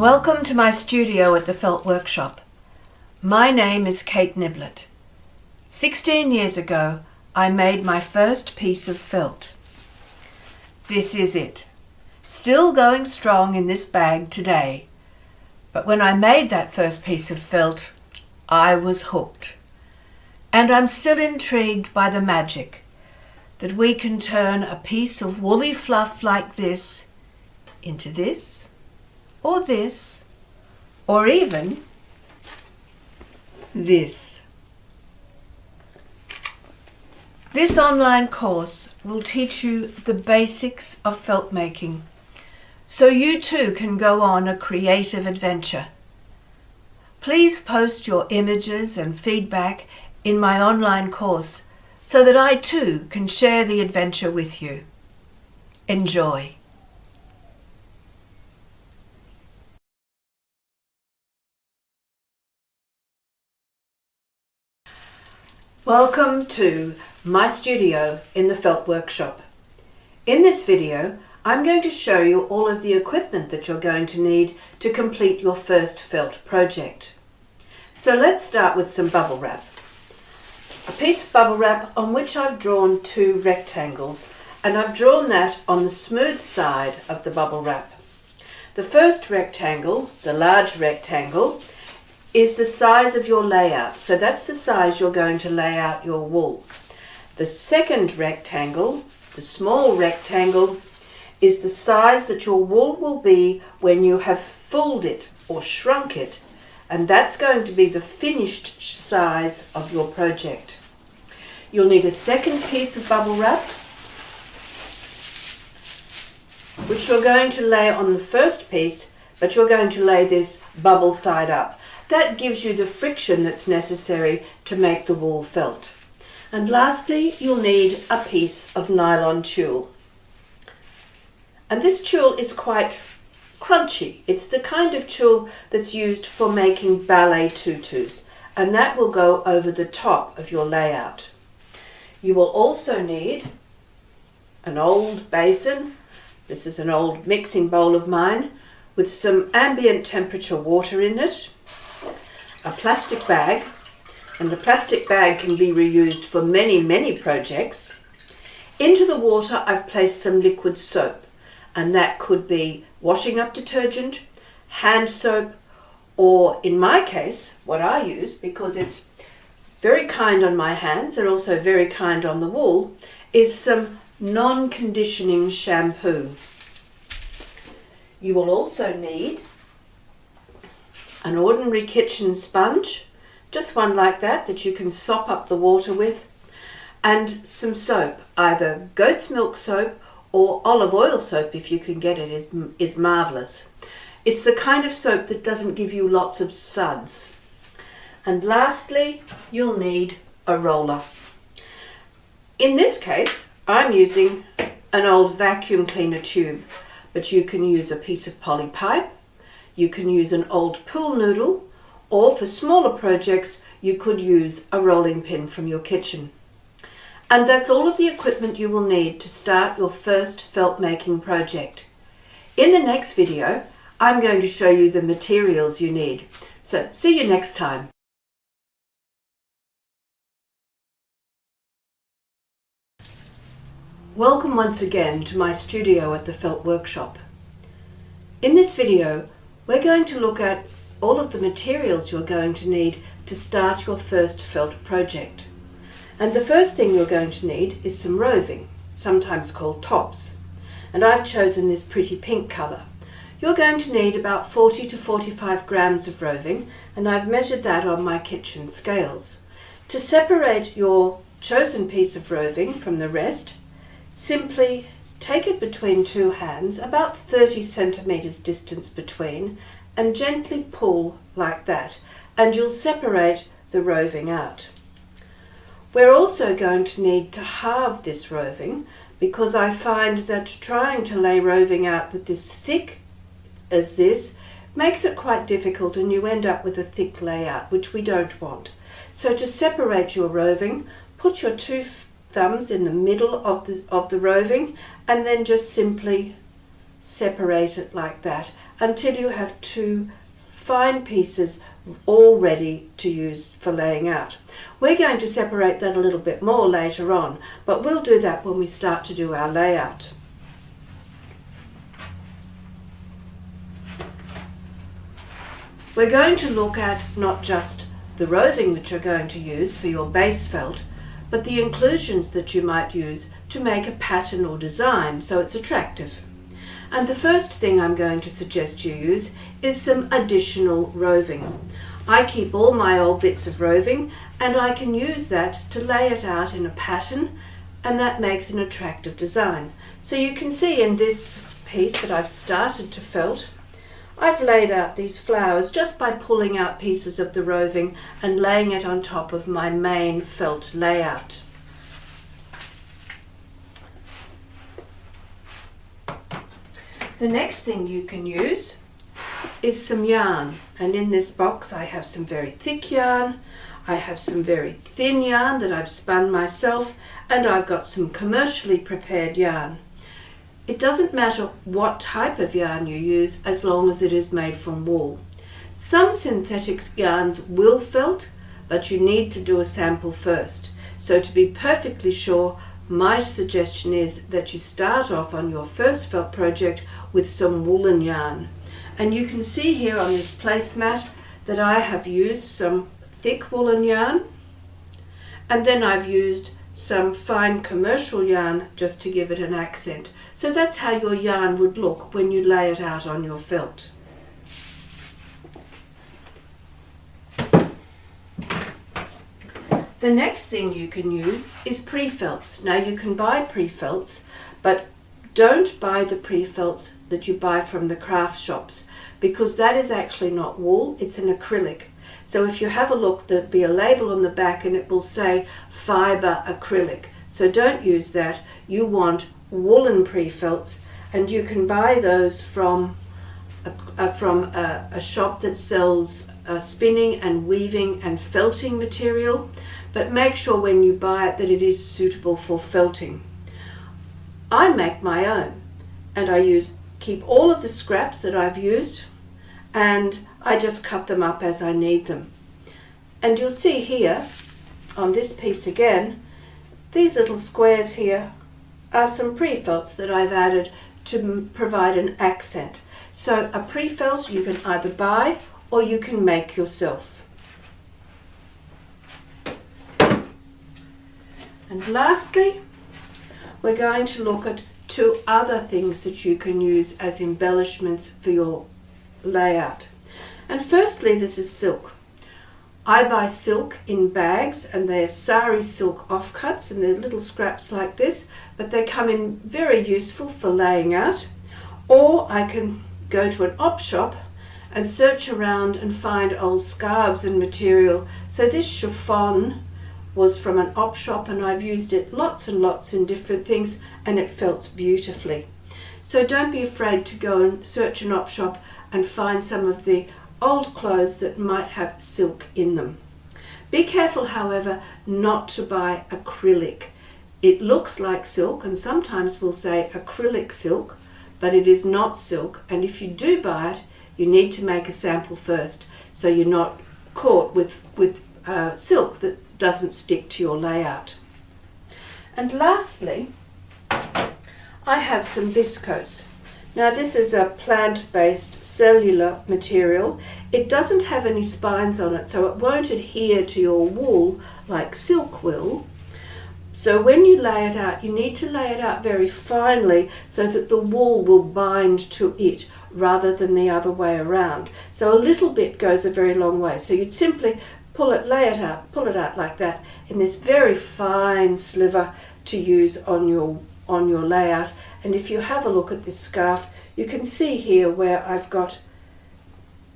Welcome to my studio at the Felt Workshop. My name is Kate Niblett. 16 years ago, I made my first piece of felt. This is it. Still going strong in this bag today. But when I made that first piece of felt, I was hooked. And I'm still intrigued by the magic that we can turn a piece of woolly fluff like this into this, or even this. This online course will teach you the basics of felt making, so you too can go on a creative adventure. Please post your images and feedback in my online course so that I too can share the adventure with you. Enjoy. Welcome to my studio in the Felt Workshop. In this video, I'm going to show you all of the equipment that you're going to need to complete your first felt project. So let's start with some bubble wrap. A piece of bubble wrap on which I've drawn two rectangles, and I've drawn that on the smooth side of the bubble wrap. The first rectangle, the large rectangle, is the size of your layout. So that's the size you're going to lay out your wool. The second rectangle, the small rectangle, is the size that your wool will be when you have fulled it or shrunk it. And that's going to be the finished size of your project. You'll need a second piece of bubble wrap, which you're going to lay on the first piece, but you're going to lay this bubble side up. That gives you the friction that's necessary to make the wool felt. And lastly, you'll need a piece of nylon tulle. And this tulle is quite crunchy. It's the kind of tulle that's used for making ballet tutus, and that will go over the top of your layout. You will also need an old basin. This is an old mixing bowl of mine with some ambient temperature water in it. A plastic bag, and the plastic bag can be reused for many projects. Into the water I've placed some liquid soap, and that could be washing up detergent, hand soap, or in my case what I use, because it's very kind on my hands and also very kind on the wool, is some non-conditioning shampoo. You will also need an ordinary kitchen sponge, just one like that you can sop up the water with, and some soap, either goat's milk soap or olive oil soap if you can get it, is marvellous. It's the kind of soap that doesn't give you lots of suds. And lastly, you'll need a roller. In this case, I'm using an old vacuum cleaner tube, but you can use a piece of poly pipe. You can use an old pool noodle, or for smaller projects, you could use a rolling pin from your kitchen. And that's all of the equipment you will need to start your first felt making project. In the next video, I'm going to show you the materials you need. So see you next time. Welcome once again to my studio at the Felt Workshop. In this video, we're going to look at all of the materials you're going to need to start your first felt project. And the first thing you're going to need is some roving, sometimes called tops. And I've chosen this pretty pink colour. You're going to need about 40 to 45 grams of roving, and I've measured that on my kitchen scales. To separate your chosen piece of roving from the rest, simply take it between two hands, about 30 centimetres distance between, and gently pull like that, and you'll separate the roving out. We're also going to need to halve this roving, because I find that trying to lay roving out with this thick as this makes it quite difficult, and you end up with a thick layout, which we don't want. So to separate your roving, put your two thumbs in the middle of the roving, and then just simply separate it like that until you have two fine pieces all ready to use for laying out. We're going to separate that a little bit more later on, but we'll do that when we start to do our layout. We're going to look at not just the roving that you're going to use for your base felt, but the inclusions that you might use to make a pattern or design so it's attractive. And the first thing I'm going to suggest you use is some additional roving. I keep all my old bits of roving and I can use that to lay it out in a pattern, and that makes an attractive design. So you can see in this piece that I've started to felt, I've laid out these flowers just by pulling out pieces of the roving and laying it on top of my main felt layout. The next thing you can use is some yarn, and in this box I have some very thick yarn, I have some very thin yarn that I've spun myself, and I've got some commercially prepared yarn. It doesn't matter what type of yarn you use as long as it is made from wool. Some synthetic yarns will felt, but you need to do a sample first. So to be perfectly sure, my suggestion is that you start off on your first felt project with some woolen yarn. And you can see here on this placemat that I have used some thick woolen yarn, and then I've used some fine commercial yarn just to give it an accent. So that's how your yarn would look when you lay it out on your felt. The next thing you can use is pre-felts. Now you can buy pre-felts, but don't buy the pre-felts that you buy from the craft shops, because that is actually not wool, it's an acrylic. So if you have a look, there'll be a label on the back and it will say fibre acrylic. So don't use that. You want woolen pre-felts, and you can buy those from a shop that sells spinning and weaving and felting material. But make sure when you buy it that it is suitable for felting. I make my own, and I keep all of the scraps that I've used, and I just cut them up as I need them. And you'll see here on this piece again, these little squares here are some pre-felts that I've added to provide an accent. So a pre-felt you can either buy or you can make yourself. And lastly, we're going to look at two other things that you can use as embellishments for your layout. And firstly, this is silk. I buy silk in bags, and they're sari silk offcuts, and they're little scraps like this, but they come in very useful for laying out. Or I can go to an op shop and search around and find old scarves and material. So this chiffon was from an op shop, and I've used it lots and lots in different things, and it felt beautifully. So don't be afraid to go and search an op shop and find some of the old clothes that might have silk in them. Be careful, however, not to buy acrylic. It looks like silk, and sometimes we'll say acrylic silk, but it is not silk. And if you do buy it, you need to make a sample first, so you're not caught with silk that doesn't stick to your layout. And lastly, I have some viscose. Now this is a plant-based cellular material. It doesn't have any spines on it, so it won't adhere to your wool like silk will. So when you lay it out, you need to lay it out very finely so that the wool will bind to it rather than the other way around. So a little bit goes a very long way. So you'd simply pull it out like that in this very fine sliver to use on your layout. And if you have a look at this scarf, you can see here where I've got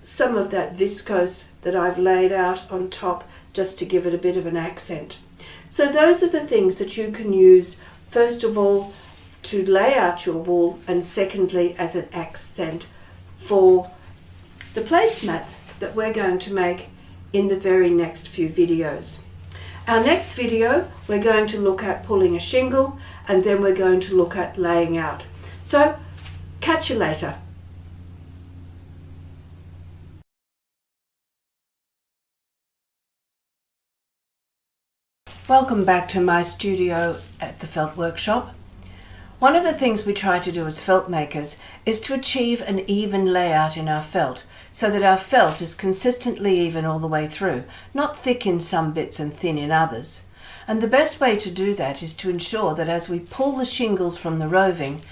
some of that viscose that I've laid out on top just to give it a bit of an accent. So those are the things that you can use, first of all, to lay out your wool, and secondly, as an accent for the placemats that we're going to make in the very next few videos. Our next video, we're going to look at pulling a shingle, and then we're going to look at laying out. So Catch you later. Welcome back to my studio at the Felt Workshop. One of the things we try to do as felt makers is to achieve an even layout in our felt, so that our felt is consistently even all the way through, not thick in some bits and thin in others. And the best way to do that is to ensure that as we pull the shingles from the roving,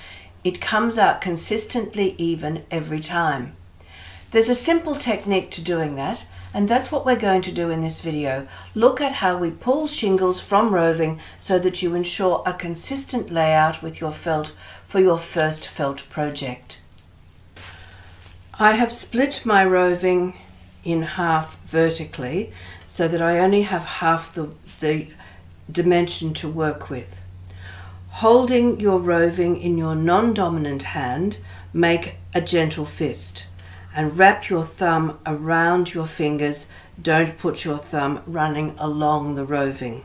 it comes out consistently even every time. There's a simple technique to doing that, and that's what we're going to do in this video. Look at how we pull shingles from roving so that you ensure a consistent layout with your felt for your first felt project. I have split my roving in half vertically so that I only have half the dimension to work with. Holding your roving in your non-dominant hand, make a gentle fist and wrap your thumb around your fingers. Don't put your thumb running along the roving.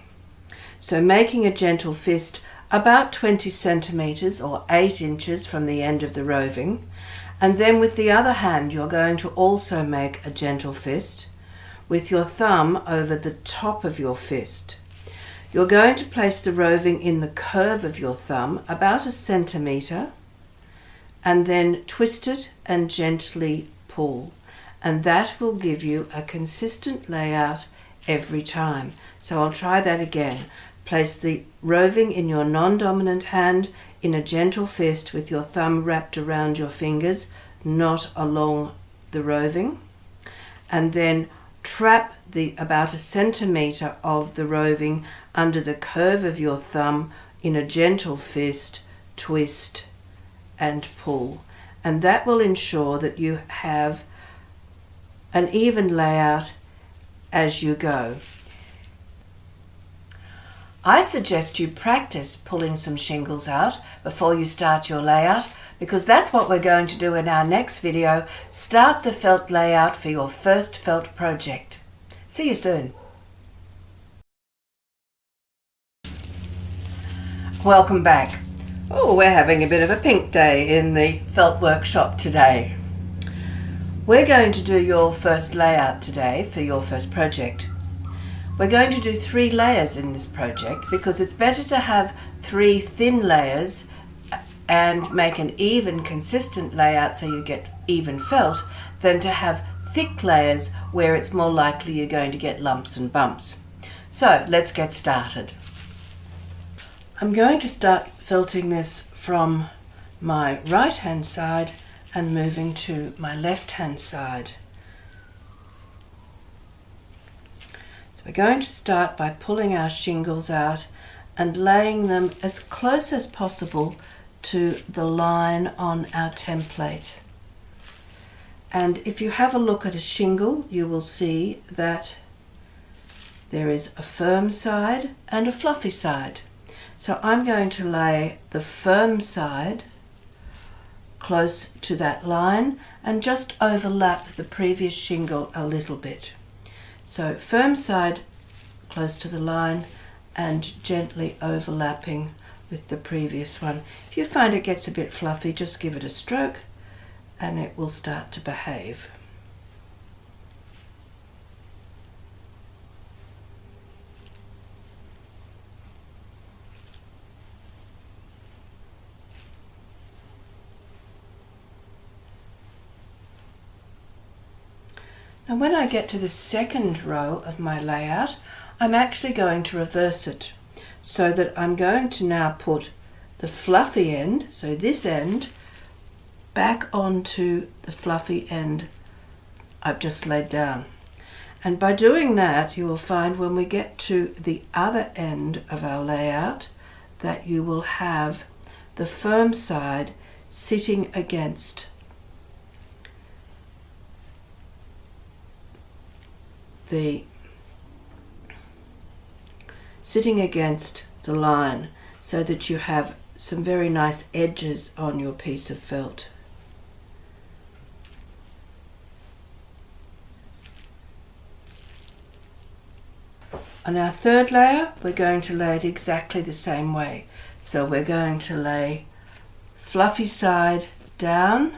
So making a gentle fist about 20 centimeters or 8 inches from the end of the roving, and then with the other hand you're going to also make a gentle fist with your thumb over the top of your fist. You're going to place the roving in the curve of your thumb about 1 centimeter and then twist it and gently pull, and that will give you a consistent layout every time. So I'll try that again. Place the roving in your non-dominant hand in a gentle fist with your thumb wrapped around your fingers, not along the roving, and then trap the about 1 centimeter of the roving under the curve of your thumb in a gentle fist, twist and pull, and that will ensure that you have an even layout as you go. I suggest you practice pulling some shingles out before you start your layout, because that's what we're going to do in our next video. Start the felt layout for your first felt project. See you soon. Welcome back. Oh, we're having a bit of a pink day in the felt workshop today. We're going to do your first layout today for your first project. We're going to do 3 layers in this project because it's better to have 3 thin layers and make an even, consistent layout so you get even felt than to have thick layers where it's more likely you're going to get lumps and bumps. So let's get started. I'm going to start felting this from my right hand side and moving to my left hand side. So we're going to start by pulling our shingles out and laying them as close as possible to the line on our template. And if you have a look at a shingle, you will see that there is a firm side and a fluffy side. So I'm going to lay the firm side close to that line and just overlap the previous shingle a little bit. So firm side close to the line and gently overlapping with the previous one. If you find it gets a bit fluffy, just give it a stroke and it will start to behave. And when I get to the second row of my layout, I'm actually going to reverse it so that I'm going to now put the fluffy end, so this end, back onto the fluffy end I've just laid down. And by doing that, you will find when we get to the other end of our layout that you will have the firm side sitting against the line, so that you have some very nice edges on your piece of felt. On our third layer, we're going to lay it exactly the same way. So we're going to lay fluffy side down,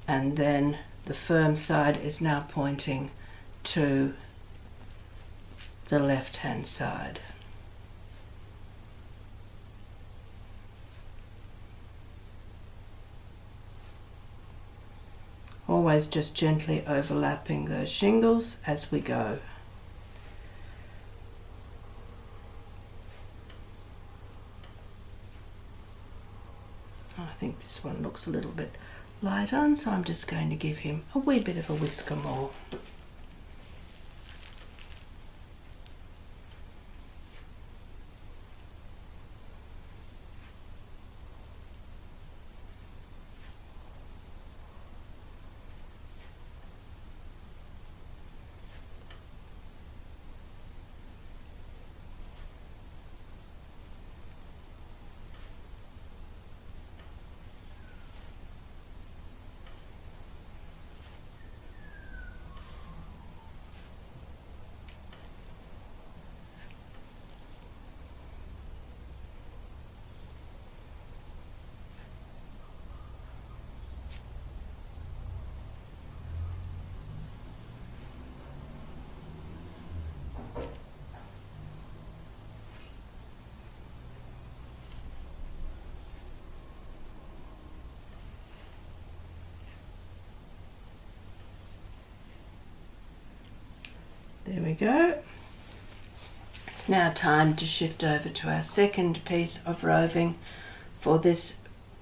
and then the firm side is now pointing to the left hand side. Always just gently overlapping those shingles as we go. I think this one looks a little bit light on, so I'm just going to give him a wee bit of a whisker more. There we go. It's now time to shift over to our second piece of roving for this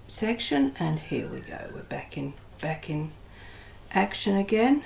section, and here we go. We're back in action again.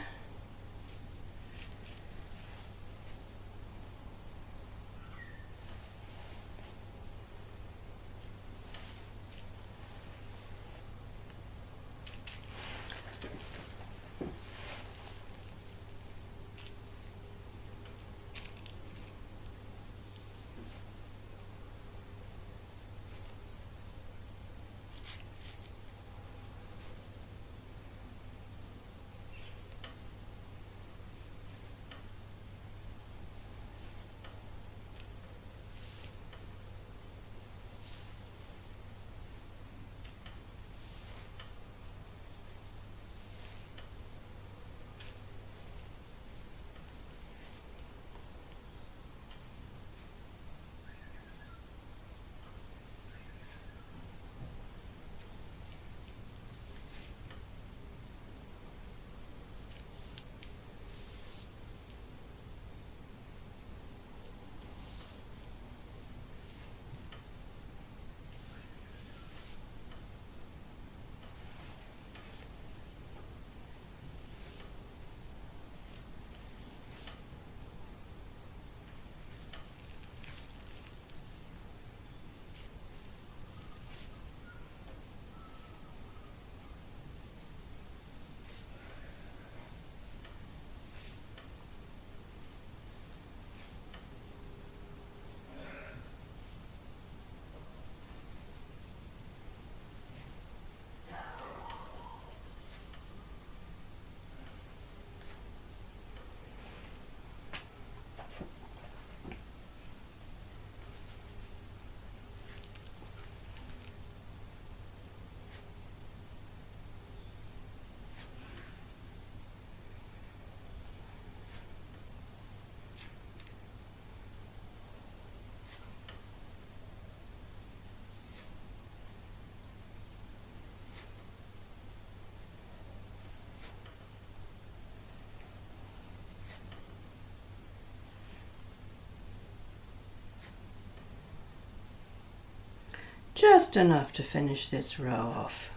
Just enough to finish this row off.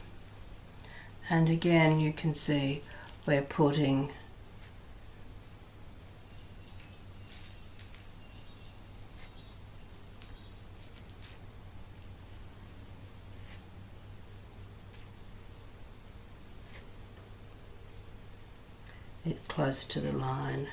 And again, you can see we're putting it close to the line.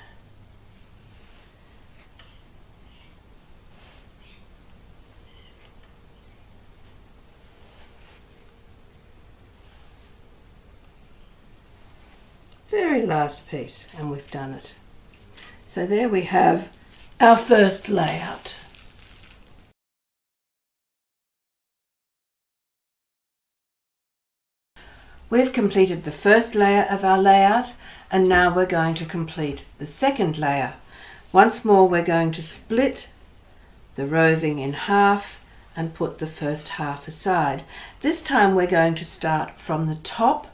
Very last piece, and we've done it. So there we have our first layout. We've completed the first layer of our layout, and now we're going to complete the second layer. Once more, we're going to split the roving in half and put the first half aside. This time we're going to start from the top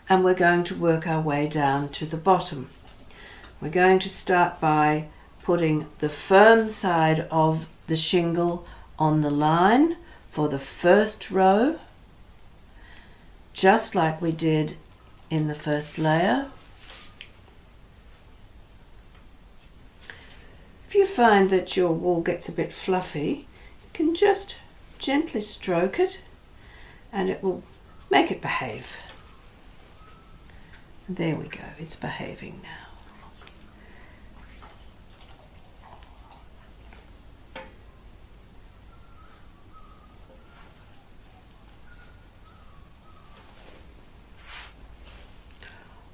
and we're going to work our way down to the bottom. We're going to start by putting the firm side of the shingle on the line for the first row, just like we did in the first layer. If you find that your wool gets a bit fluffy, you can just gently stroke it and it will make it behave. And there we go, it's behaving now.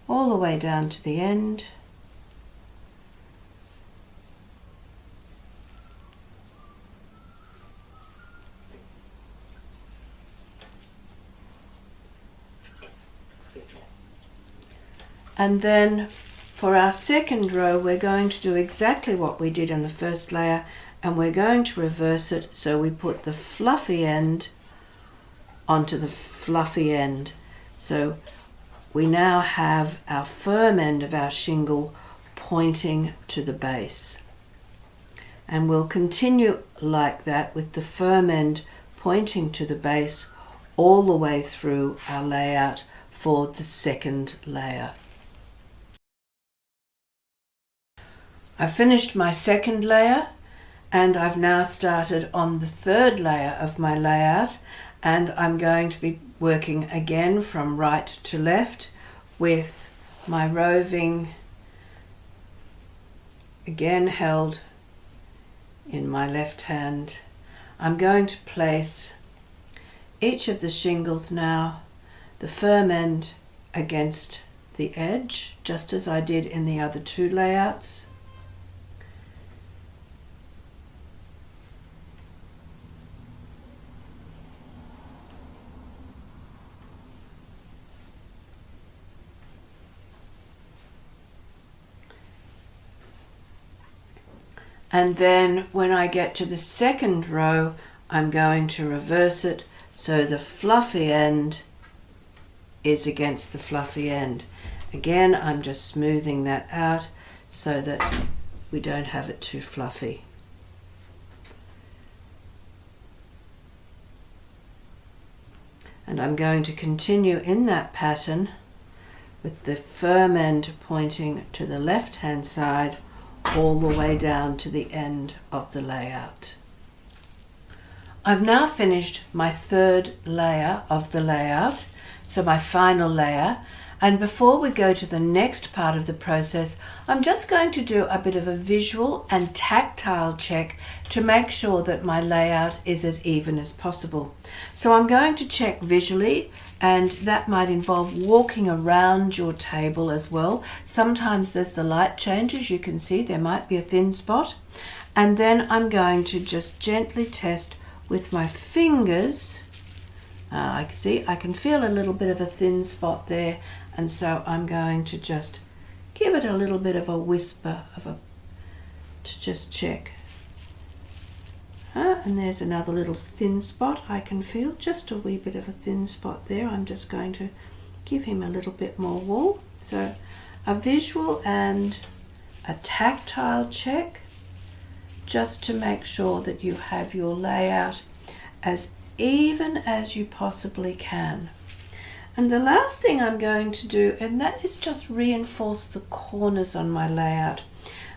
All the way down to the end. And then for our second row, we're going to do exactly what we did in the first layer, and we're going to reverse it so we put the fluffy end onto the fluffy end. So we now have our firm end of our shingle pointing to the base. And we'll continue like that with the firm end pointing to the base all the way through our layout for the second layer. I've finished my second layer and I've now started on the third layer of my layout, and I'm going to be working again from right to left with my roving again held in my left hand. I'm going to place each of the shingles now, the firm end against the edge, just as I did in the other two layouts. And then when I get to the second row, I'm going to reverse it so the fluffy end is against the fluffy end. Again, I'm just smoothing that out so that we don't have it too fluffy. And I'm going to continue in that pattern with the firm end pointing to the left hand side all the way down to the end of the layout. I've now finished my third layer of the layout, so my final layer, and before we go to the next part of the process, I'm just going to do a bit of a visual and tactile check to make sure that my layout is as even as possible. So I'm going to check visually, and that might involve walking around your table as well. Sometimes as the light changes, you can see there might be a thin spot. And then I'm going to just gently test with my fingers. I can feel a little bit of a thin spot there, and so I'm going to just give it a little bit of a whisper to just check. And there's another little thin spot. I can feel just a wee bit of a thin spot there. I'm just going to give him a little bit more wool. So a visual and a tactile check, just to make sure that you have your layout as even as you possibly can. And the last thing I'm going to do, and that is just reinforce the corners on my layout.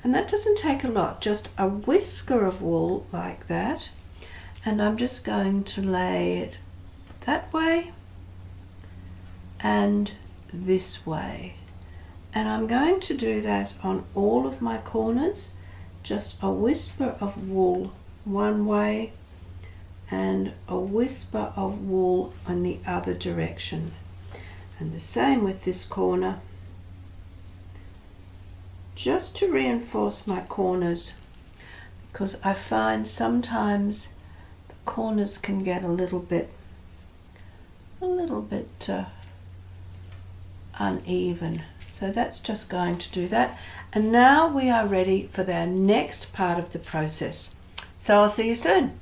And that doesn't take a lot, just a whisker of wool like that. And I'm just going to lay it that way and this way. And I'm going to do that on all of my corners, just a whisper of wool one way and a whisper of wool in the other direction. And the same with this corner, just to reinforce my corners, because I find sometimes the corners can get a little bit uneven. So that's just going to do that. And now we are ready for the next part of the process. So I'll see you soon.